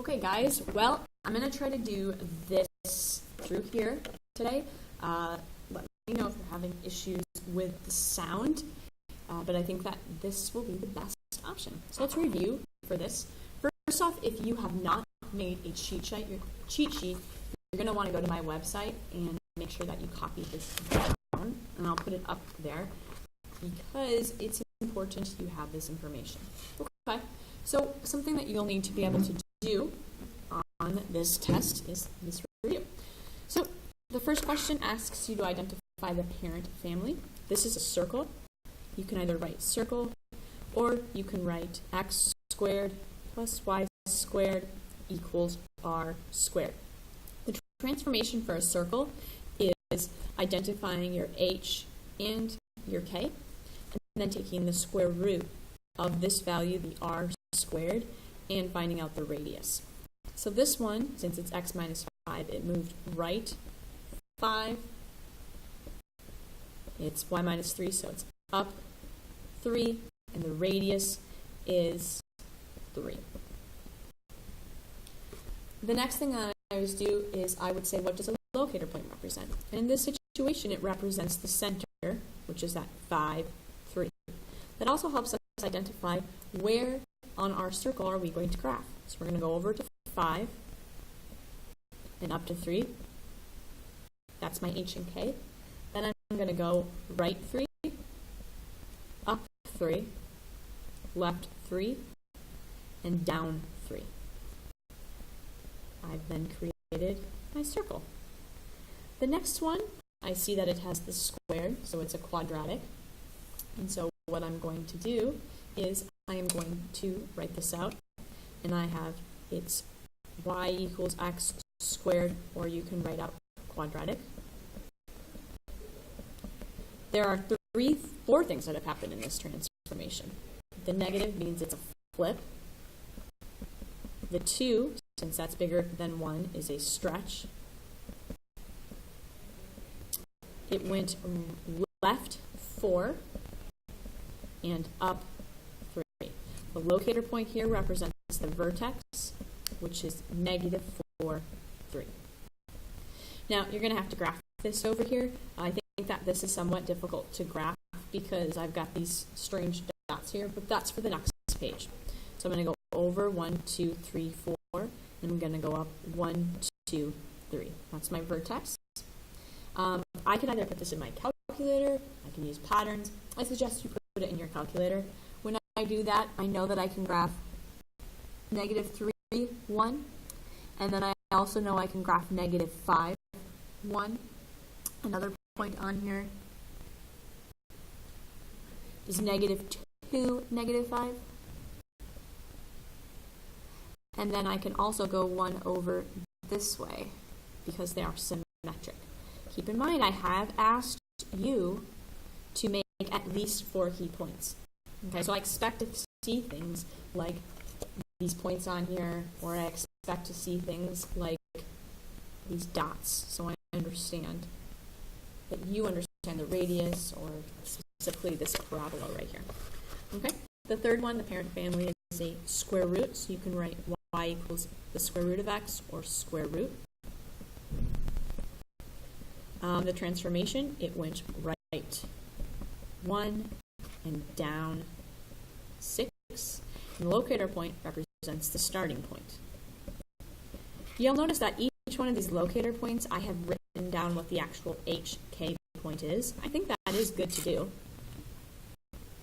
Okay guys, well, I'm going to try to do this through here today. Let me know if you're having issues with the sound, but I think that this will be the best option. So let's review for this. First off, if you have not made a cheat sheet, you're going to want to go to my website and make sure that you copy this down, and I'll put it up there because it's important you have this information. Okay, so something that you'll need to be able to do on this test is this review. So the first question asks you to identify the parent family. This is a circle. You can either write circle or you can write x squared plus y squared equals r squared. The transformation for a circle is identifying your h and your k, and then taking the square root of this value, the r squared, and finding out the radius. So this one, since it's x minus 5, it moved right 5. It's y minus 3, so it's up 3, and the radius is 3. The next thing I always do is I would say, what does a locator point represent? And in this situation, it represents the center, which is at 5, 3. That also helps us identify where on our circle are we going to graph. So we're going to go over to 5 and up to 3. That's my h and k. Then I'm going to go right 3, up 3, left 3, and down 3. I've then created my circle. The next one, I see that it has the squared, so it's a quadratic. And so what I'm going to do is I am going to write this out, and I have it's y equals x squared, or you can write out quadratic. There are 4 things that have happened in this transformation. The negative means it's a flip. The 2, since that's bigger than 1, is a stretch. It went left 4 and up 3. The locator point here represents the vertex, which is negative 4, 3. Now, you're going to have to graph this over here. I think that this is somewhat difficult to graph because I've got these strange dots here, but that's for the next page. So I'm going to go over 1, 2, 3, 4, and I'm going to go up 1, 2, 3. That's my vertex. I can either put this in my calculator, I can use patterns. I suggest you put it in your calculator. When I do that, I know that I can graph negative 3, 1, and then I also know I can graph negative 5, 1. Another point on here is negative 2, negative 5. And then I can also go 1 over this way because they are symmetric. Keep in mind, I have asked you to make at least 4 key points. Okay, so I expect to see things like these points on here, or I expect to see things like these dots, so I understand that you understand the radius, or specifically this parabola right here. Okay, the third one, the parent family, is a square root, so you can write y equals the square root of x, or square root. The transformation, it went right 1 and down 6. And the locator point represents the starting point. You'll notice that each one of these locator points, I have written down what the actual HK point is. I think that is good to do.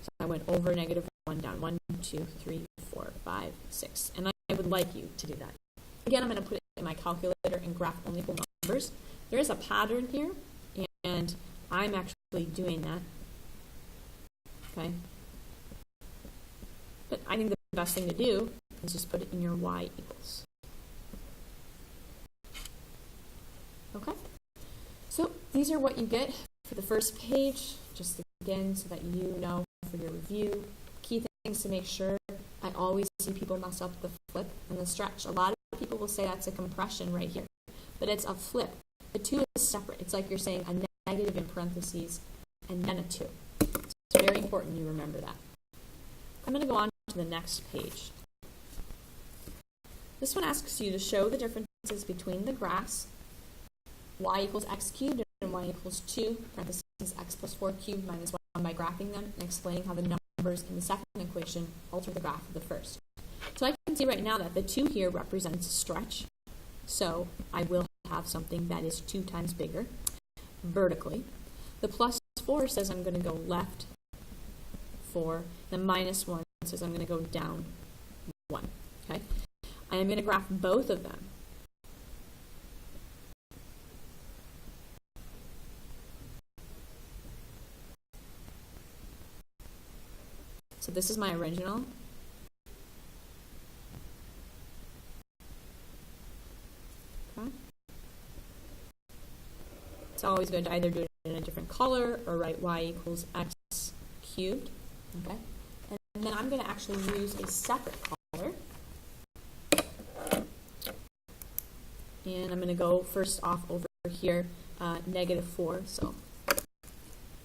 So I went over negative 1, down 1, 2, 3, 4, 5, 6. And I would like you to do that. Again, I'm going to put it in my calculator and graph only equal numbers. There is a pattern here, and I'm actually doing that. Okay? But I think the best thing to do is just put it in your y equals. Okay? So these are what you get for the first page, just again so that you know for your review. Key things to make sure. I always see people mess up the flip and the stretch. A lot of people will say that's a compression right here, but it's a flip. The 2 is separate. It's like you're saying a negative in parentheses and then a 2. It's very important you remember that. I'm going to go on to the next page. This one asks you to show the differences between the graphs y equals x cubed and y equals 2, parentheses x plus 4 cubed minus 1 by graphing them and explaining how the numbers in the second equation alter the graph of the first. So I can see right now that the 2 here represents a stretch. So I will have something that is 2 times bigger vertically. The plus 4 says I'm going to go left 4. The minus 1 says I'm going to go down 1. Okay? I am going to graph both of them. So this is my original. Okay. It's always good to either do it in a different color or write y equals x cubed. Okay. And then I'm going to actually use a separate color. And I'm going to go first off over here, negative 4. So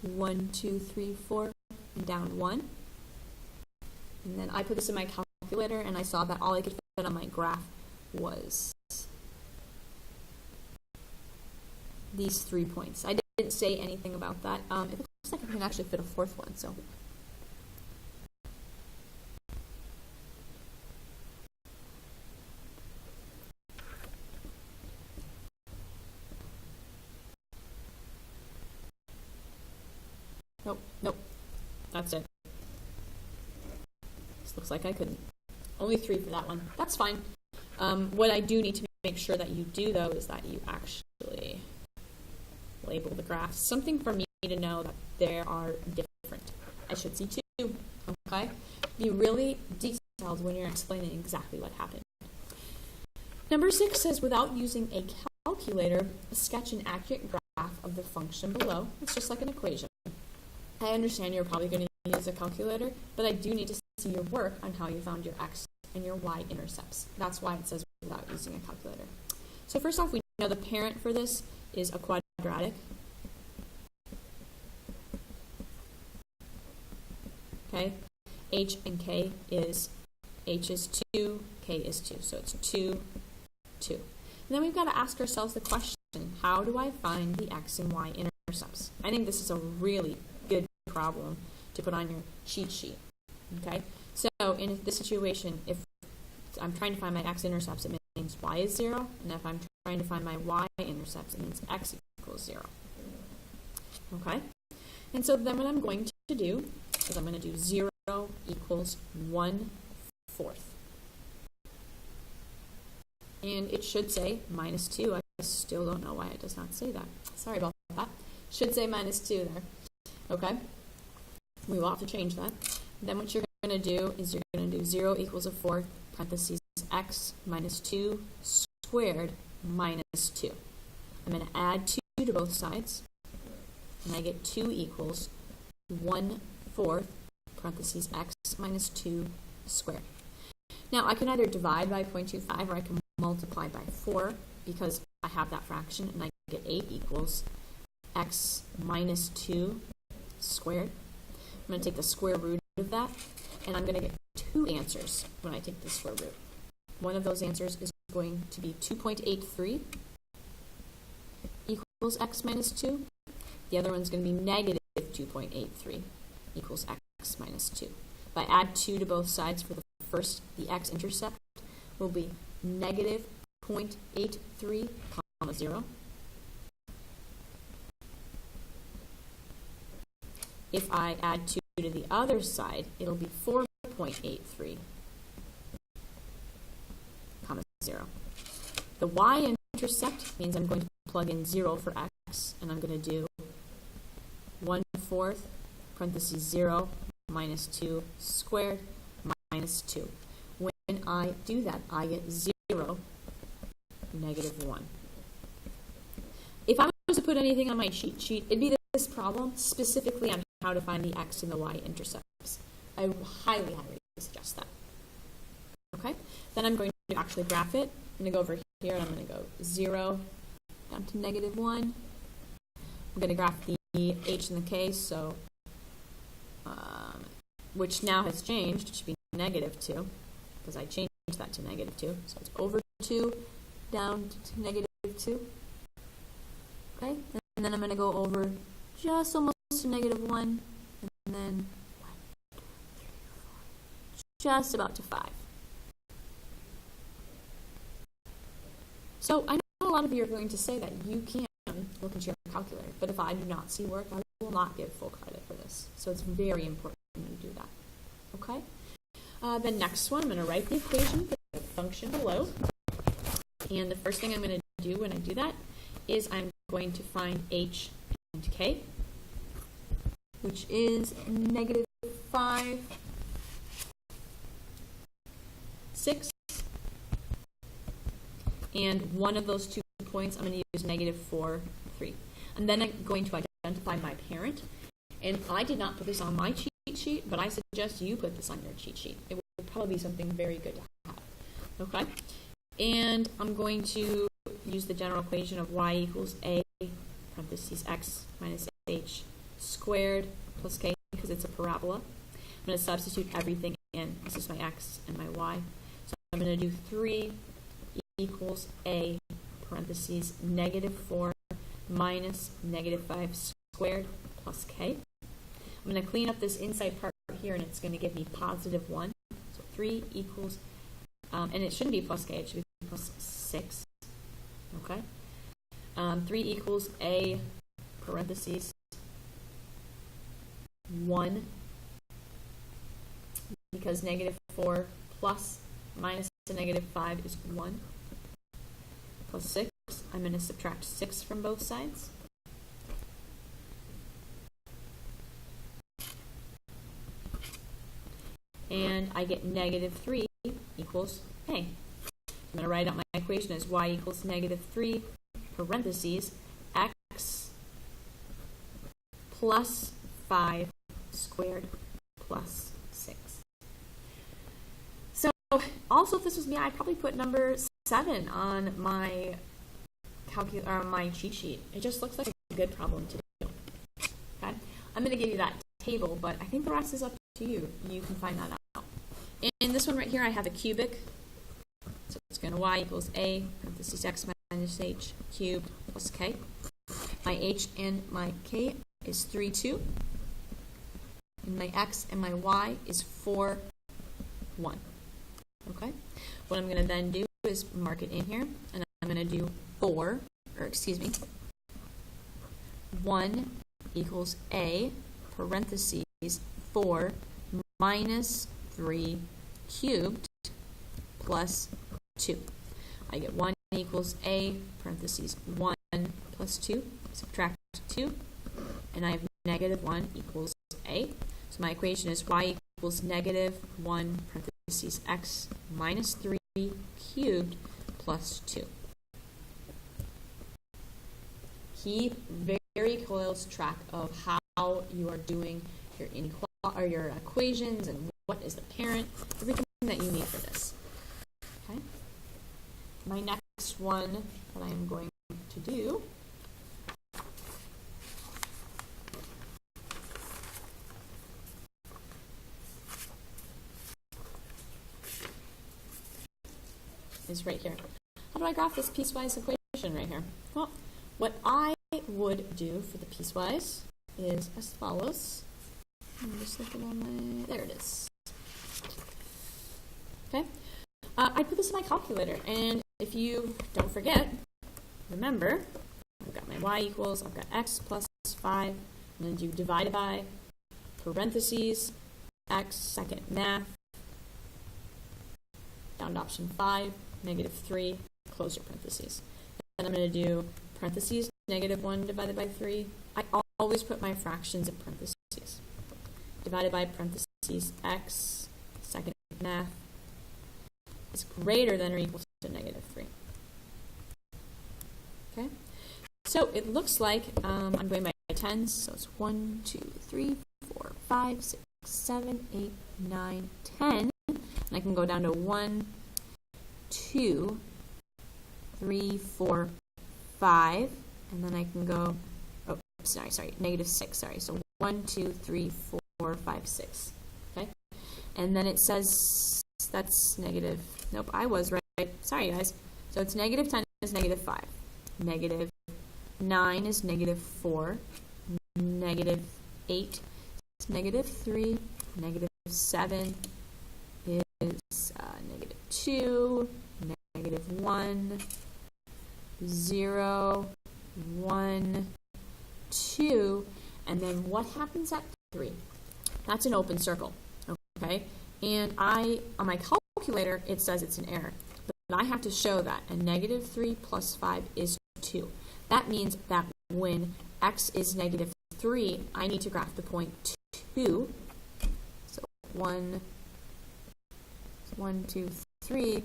1, 2, 3, 4, and down 1. And then I put this in my calculator, and I saw that all I could fit on my graph was these 3 points. I didn't say anything about that. It looks like I can actually fit a fourth one. So nope, that's it. Looks like I couldn't. Only 3 for that one. That's fine. What I do need to make sure that you do, though, is that you actually label the graphs. Something for me to know that they are different. I should see 2. Okay? Be really detailed when you're explaining exactly what happened. Number 6 says, without using a calculator, sketch an accurate graph of the function below. It's just like an equation. I understand you're probably going to use a calculator, but I do need to see your work on how you found your x and your y intercepts. That's why it says without using a calculator. So first off, we know the parent for this is a quadratic. Okay, h and k is, h is 2, k is 2, so it's 2, 2. And then we've got to ask ourselves the question, how do I find the x and y intercepts? I think this is a really good problem to put on your cheat sheet. Okay, so in this situation, if I'm trying to find my x-intercepts, it means y is 0, and if I'm trying to find my y-intercepts, it means x equals 0. Okay, and so then what I'm going to do is I'm going to do 0 equals 1/4. And it should say minus 2. I still don't know why it does not say that. Sorry about that. Should say minus 2 there. Okay, we will have to change that. Then what you're going to do is you're going to do 0 equals 1/4, parentheses x minus 2 squared minus 2. I'm going to add 2 to both sides, and I get 2 equals 1/4, parentheses x minus 2 squared. Now, I can either divide by 0.25 or I can multiply by 4 because I have that fraction, and I get 8 equals x minus 2 squared. I'm going to take the square root of that, and I'm going to get 2 answers when I take the square root. One of those answers is going to be 2.83 equals x minus 2. The other one's going to be negative 2.83 equals x minus 2. If I add 2 to both sides for the first, the x-intercept will be negative 0.83, 0. If I add 2 to the other side, it'll be 4.83, 0. The y-intercept means I'm going to plug in 0 for x, and I'm going to do 1/4, parentheses 0, minus 2 squared, minus 2. When I do that, I get 0, negative 1. If I was to put anything on my cheat sheet, it'd be this problem specifically on how to find the x and the y intercepts. I highly, highly suggest that. Okay? Then I'm going to actually graph it. I'm going to go over here, and I'm going to go 0 down to negative 1. I'm going to graph the h and the k, so which now has changed. It should be negative 2 because I changed that to negative 2. So it's over 2 down to negative 2. Okay, and then I'm going to go over just almost to negative 1, and then 1, 2, 3, 4, just about to 5. So I know a lot of you are going to say that you can look into your calculator, but if I do not see work, I will not give full credit for this. So it's very important you do that. Okay? The next one, I'm going to write the equation for the function below. And the first thing I'm going to do when I do that is I'm going to find h and k, which is negative 5, 6, and one of those 2 points I'm going to use negative 4, 3. And then I'm going to identify my parent. And I did not put this on my cheat sheet, but I suggest you put this on your cheat sheet. It will probably be something very good to have. Okay? And I'm going to use the general equation of y equals a parentheses x minus h squared plus k, because it's a parabola. I'm going to substitute everything in. This is my x and my y. So I'm going to do 3 equals a parentheses negative 4 minus negative 5 squared plus k. I'm going to clean up this inside part here, and it's going to give me positive 1. So 3 equals, and it shouldn't be plus k, it should be plus 6. Okay? 3 equals a parentheses 1, because negative 4 plus minus the negative 5 is 1, plus 6. I'm going to subtract 6 from both sides. And I get negative 3 equals a. I'm going to write out my equation as y equals negative 3 parentheses x plus 5 squared plus 6. So also, if this was me, I'd probably put number 7 on my my cheat sheet. It just looks like a good problem to do. Okay, I'm going to give you that table, but I think the rest is up to you. You can find that out. In this one right here, I have a cubic. So it's going to y equals a parentheses x minus h cubed plus k. My h and my k is 3, 2. And my x and my y is 4, 1. Okay? What I'm going to then do is mark it in here, and I'm going to do 1 equals a parentheses 4 minus 3 cubed plus 2. I get 1 equals a parentheses 1 plus 2, subtract 2, and I have negative 1 equals a. So my equation is y equals negative 1 parentheses x minus 3 cubed plus 2. Keep very close track of how you are doing your equations and what is the parent, everything that you need for this. Okay. My next one that I am going to do is right here. How do I graph this piecewise equation right here? Well, what I would do for the piecewise is as follows. I'm just looking on my, there it is. Okay. I put this in my calculator, and if you don't forget, remember, I've got my y equals, I've got x plus 5, I'm going to do divided by, parentheses, x, second math, down to option 5, negative 3, close your parentheses. Then I'm going to do parentheses, negative 1 divided by 3. I always put my fractions in parentheses. Divided by parentheses, x, second math, is greater than or equal to negative 3. Okay? So it looks like I'm going by tens, so it's 1, 2, 3, 4, 5, 6, 7, 8, 9, 10. And I can go down to 1, 2, 3, 4, 5, and then I can go, oh, sorry, negative 6, sorry. So 1, 2, 3, 4, 5, 6. Okay? And then it says that's negative Nope, I was right. Sorry, guys. So it's negative 10 is negative 5. Negative 9 is negative 4. Negative 8 is negative 3. Negative 7 is negative 2. Negative 1. 0. 1. 2. And then what happens at 3? That's an open circle. Okay? And on my calculator, it says it's an error. But I have to show that. And negative 3 plus 5 is 2. That means that when x is negative 3, I need to graph the point 2. So 1, 2, 3.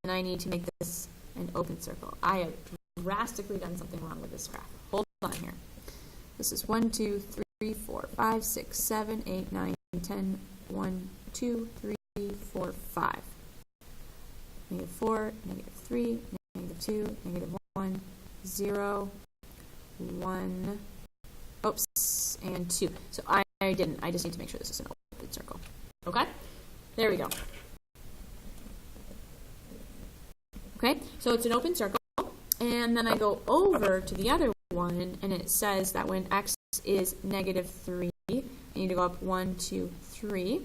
And I need to make this an open circle. I have drastically done something wrong with this graph. Hold on here. This is 1, 2, 3, 4, 5, 6, 7, 8, 9, 10, 1, 2, 3, 4, 5. Negative 4, negative 3, negative 2, negative 1, 0, 1, oops, and 2. So I didn't. I just need to make sure this is an open circle. Okay? There we go. Okay, so it's an open circle. And then I go over to the other one, and it says that when x is negative 3, I need to go up 1, 2, 3.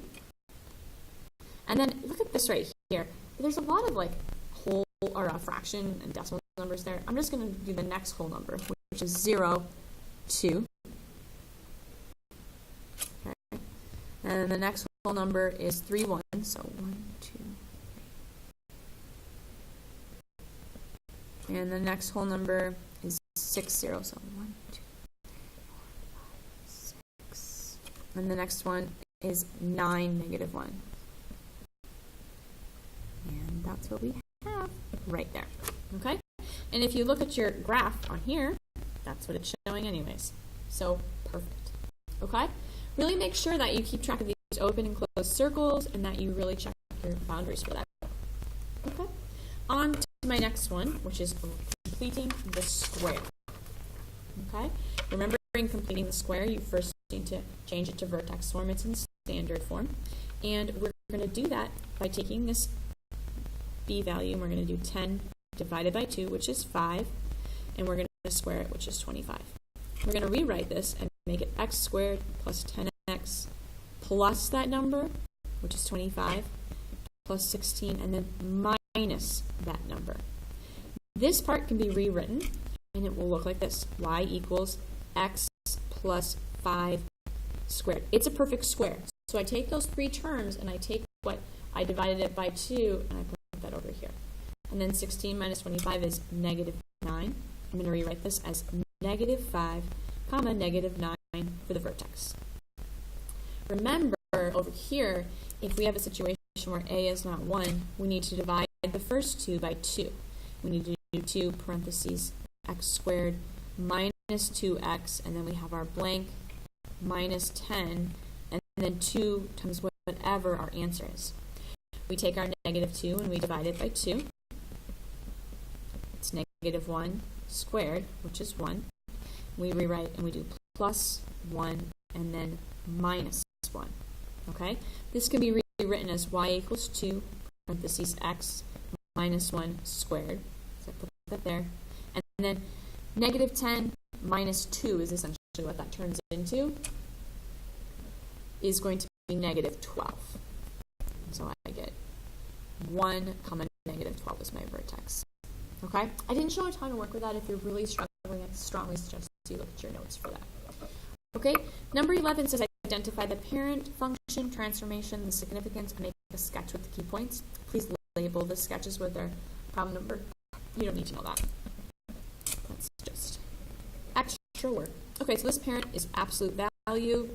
And then look at this right here. There's a lot of like whole or fraction and decimal numbers there. I'm just going to do the next whole number, which is 0, 2. Okay. And the next whole number is 3, 1. So 1, 2, 3. And the next whole number is 6, 0. So 1, 2, 3, 4, 5, 6. And the next one is 9, negative 1. And that's what we have right there. Okay? And if you look at your graph on here, that's what it's showing anyways. So perfect. Okay? Really make sure that you keep track of these open and closed circles and that you really check your boundaries for that. Okay? On to my next one, which is completing the square. Okay? Remembering completing the square, you first need to change it to vertex form. It's in standard form. And we're going to do that by taking this b value, and we're going to do 10 divided by 2, which is 5, and we're going to square it, which is 25. We're going to rewrite this and make it x squared plus 10x plus that number, which is 25, plus 16, and then minus that number. This part can be rewritten, and it will look like this. Y equals x plus 5 squared. It's a perfect square. So I take those three terms, and I take what I divided it by 2, and I put that over here. And then 16 minus 25 is negative 9. I'm going to rewrite this as negative 5, comma, negative 9 for the vertex. Remember, over here, if we have a situation where a is not 1, we need to divide the first 2 by 2. We need to do 2 parentheses x squared minus 2x, and then we have our blank minus 10, and then 2 times whatever our answer is. We take our negative 2 and we divide it by 2. It's negative 1 squared, which is 1. We rewrite and we do plus 1 and then minus 1. Okay? This can be rewritten as y equals 2 parentheses x minus 1 squared. So I put that there. And then negative 10 minus 2 is essentially what that turns into, is going to be negative 12. So I get 1 comma negative 12 is my vertex. Okay? I didn't show a ton of work with that. If you're really struggling, I strongly suggest you look at your notes for that. Okay? Number 11 says identify the parent function, transformation, the significance, and make a sketch with the key points. Please label the sketches with their problem number. You don't need to know that. That's just extra work. Okay, so this parent is absolute value,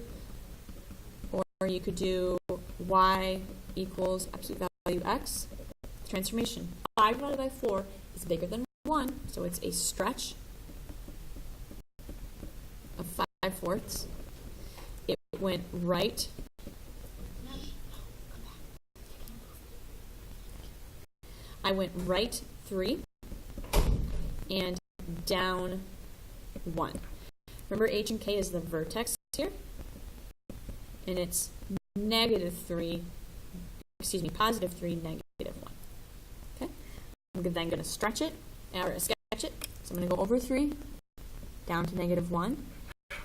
or you could do y equals absolute value x. Transformation. 5 divided by 4 is bigger than 1, so it's a stretch of 5/4. It went right. I went right 3 and down 1. Remember, h and k is the vertex here, and it's positive 3, negative 1. then going to stretch it, or sketch it. So I'm going to go over 3, down to -1.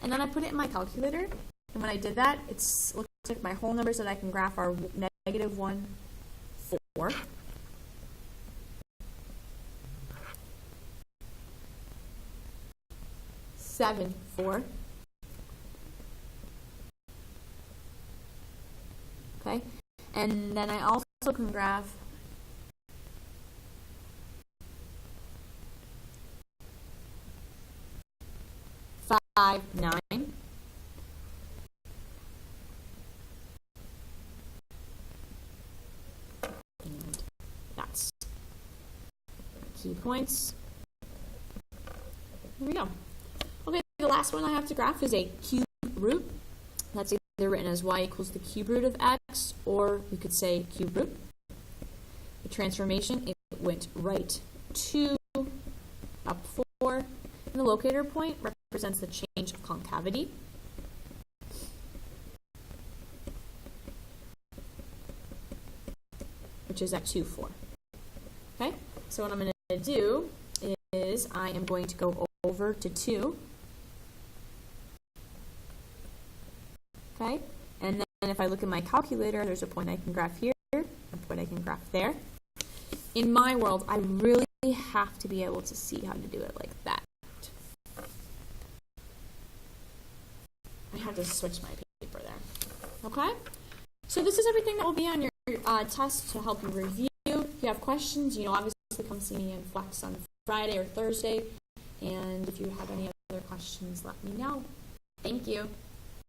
And then I put it in my calculator. And when I did that, it looks like my whole numbers that I can graph are -1, 4. 7, 4. Okay, and then I also can graph 5, 9. And that's key points. There we go. Okay, the last one I have to graph is a cube root. That's either written as y equals the cube root of x, or we could say cube root. The transformation, it went right 2, up 4. And the locator point represents the change of concavity. Which is at 2, 4. Okay, so what I'm going to do is I am going to go over to 2. Okay, and then if I look at my calculator, there's a point I can graph here, a point I can graph there. In my world, I really have to be able to see how to do it like that. I have to switch my paper there. Okay, so this is everything that will be on your test to help you review. If you have questions, obviously come see me in Flex on Friday or Thursday. And if you have any other questions, let me know. Thank you.